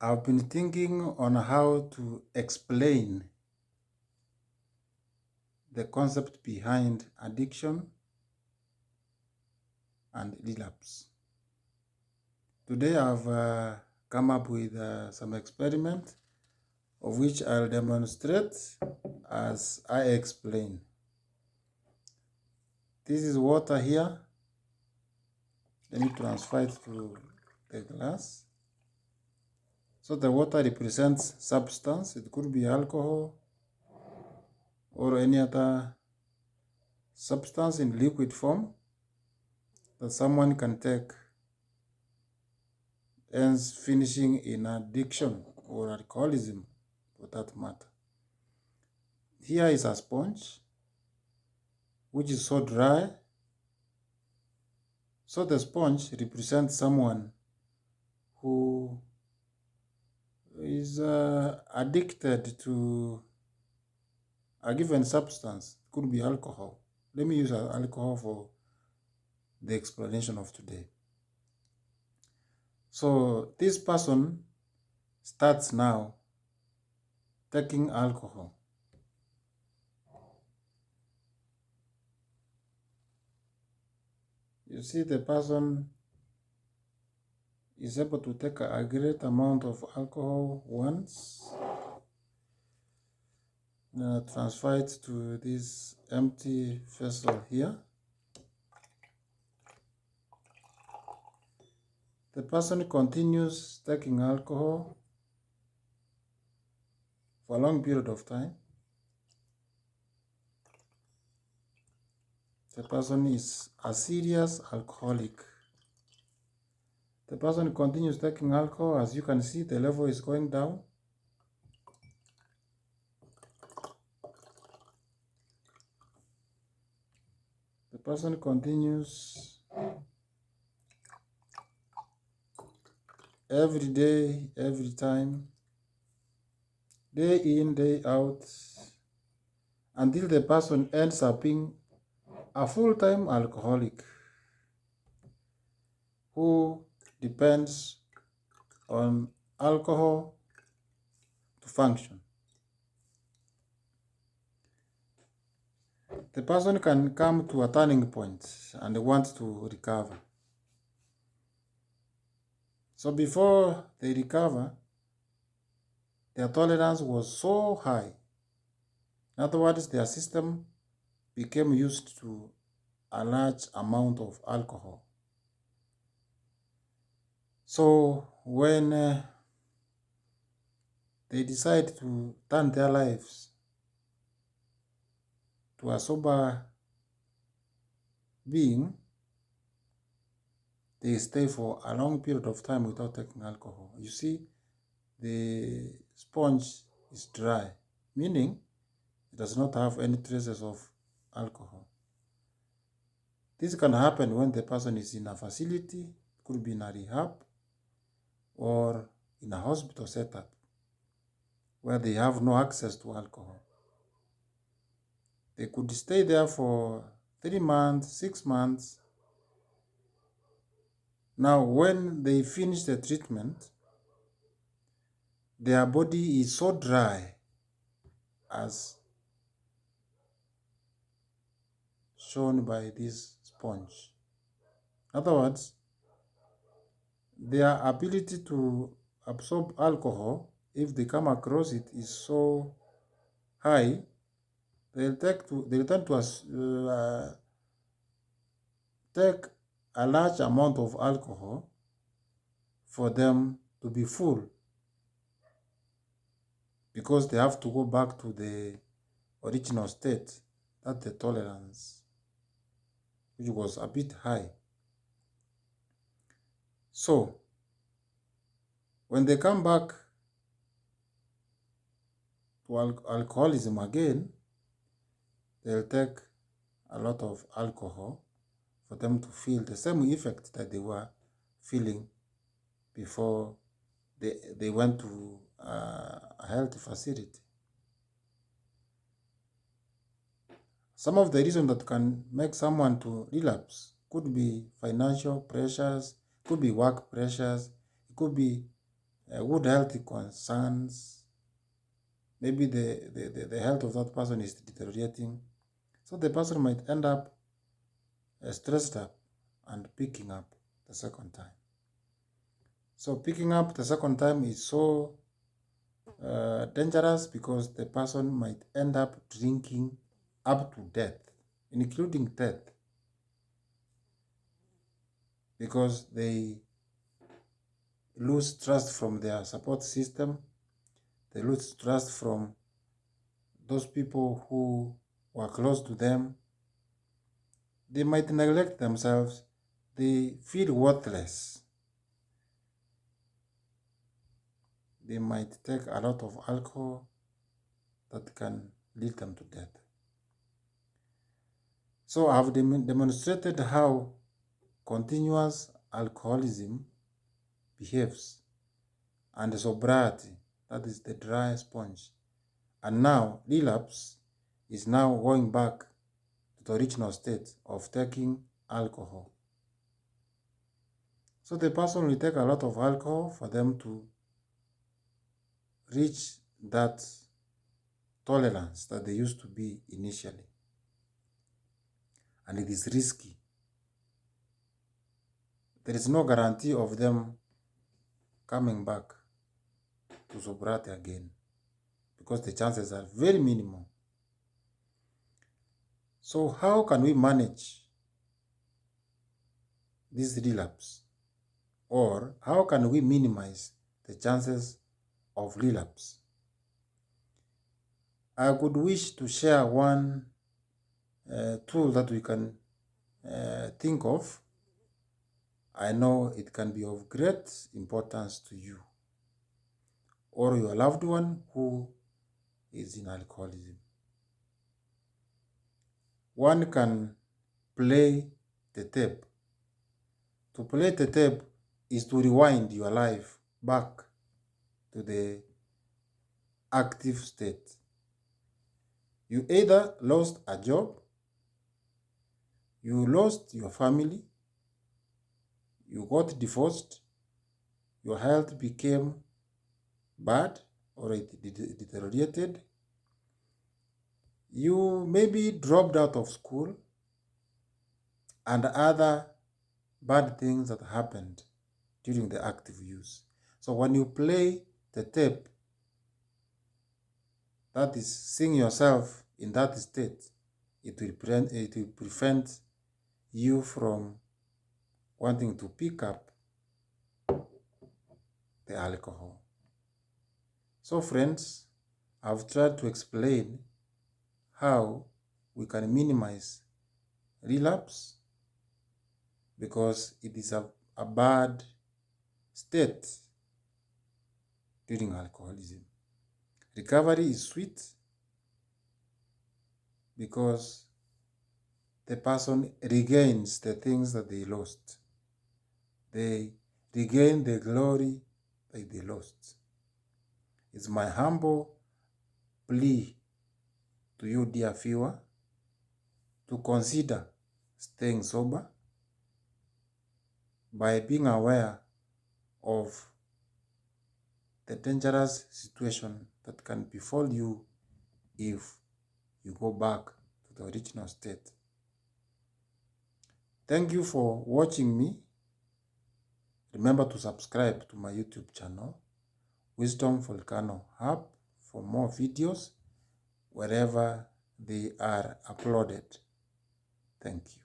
I've been thinking on how to explain the concept behind addiction and relapse. Today I've come up with some experiment of which I'll demonstrate as I explain. This is water here. Let me transfer it to the glass. So the water represents substance. It could be alcohol or any other substance in liquid form that someone can take, hence finishing in addiction or alcoholism for that matter. Here is a sponge which is so dry. So the sponge represents someone who is addicted to a given substance. It could be alcohol. Let me use alcohol for the explanation of today. So this person starts now taking alcohol. You see, the person is able to take a great amount of alcohol once. Transfer it to this empty vessel here. The person continues taking alcohol for a long period of time. The person is a serious alcoholic. The person continues taking alcohol. As you can see, the level is going down. The person continues every day, every time, day in, day out, until the person ends up being a full-time alcoholic who depends on alcohol to function. The person can come to a turning point and want to recover. So before they recover, their tolerance was so high. In other words, their system became used to a large amount of alcohol. So when they decide to turn their lives to a sober being, they stay for a long period of time without taking alcohol. You see, the sponge is dry, meaning it does not have any traces of alcohol. This can happen when the person is in a facility, could be in a rehab, or in a hospital setup where they have no access to alcohol. They could stay there for 3 months, 6 months. Now, when they finish the treatment, their body is so dry as shown by this sponge. In other words, their ability to absorb alcohol, if they come across it, is so high, they'll tend to take a large amount of alcohol for them to be full, because they have to go back to the original state, that the tolerance, which was a bit high. So when they come back to alcoholism again, they'll take a lot of alcohol for them to feel the same effect that they were feeling before they went to a health facility. Some of the reasons that can make someone to relapse could be financial pressures, could be work pressures, it could be good health concerns. Maybe the health of that person is deteriorating. So the person might end up stressed up and picking up the second time. So picking up the second time is so dangerous because the person might end up drinking up to death, including death, because they lose trust from their support system. They lose trust from those people who were close to them. They might neglect themselves. They feel worthless. They might take a lot of alcohol that can lead them to death. So I have demonstrated how continuous alcoholism behaves and sobriety, that is the dry sponge. And now relapse is now going back to the original state of taking alcohol. So the person will take a lot of alcohol for them to reach that tolerance that they used to be initially. And it is risky. There is no guarantee of them coming back to sobriety again because the chances are very minimal. So how can we manage this relapse? Or how can we minimize the chances of relapse? I could wish to share one tool that we can think of. I know it can be of great importance to you or your loved one who is in alcoholism. One can play the tape. To play the tape is to rewind your life back to the active state. You either lost a job, you lost your family, you got divorced, your health became bad or it deteriorated, you maybe dropped out of school, and other bad things that happened during the active use. So when you play the tape, that is seeing yourself in that state, it will prevent you from wanting to pick up the alcohol. So friends, I've tried to explain how we can minimize relapse because it is a bad state during alcoholism. Recovery is sweet because the person regains the things that they lost. They regain the glory that they lost. It's my humble plea to you, dear viewer, to consider staying sober by being aware of the dangerous situation that can befall you if you go back to the original state. Thank you for watching me. Remember to subscribe to my YouTube channel, Wisdom Volcano Hub, for more videos wherever they are uploaded. Thank you.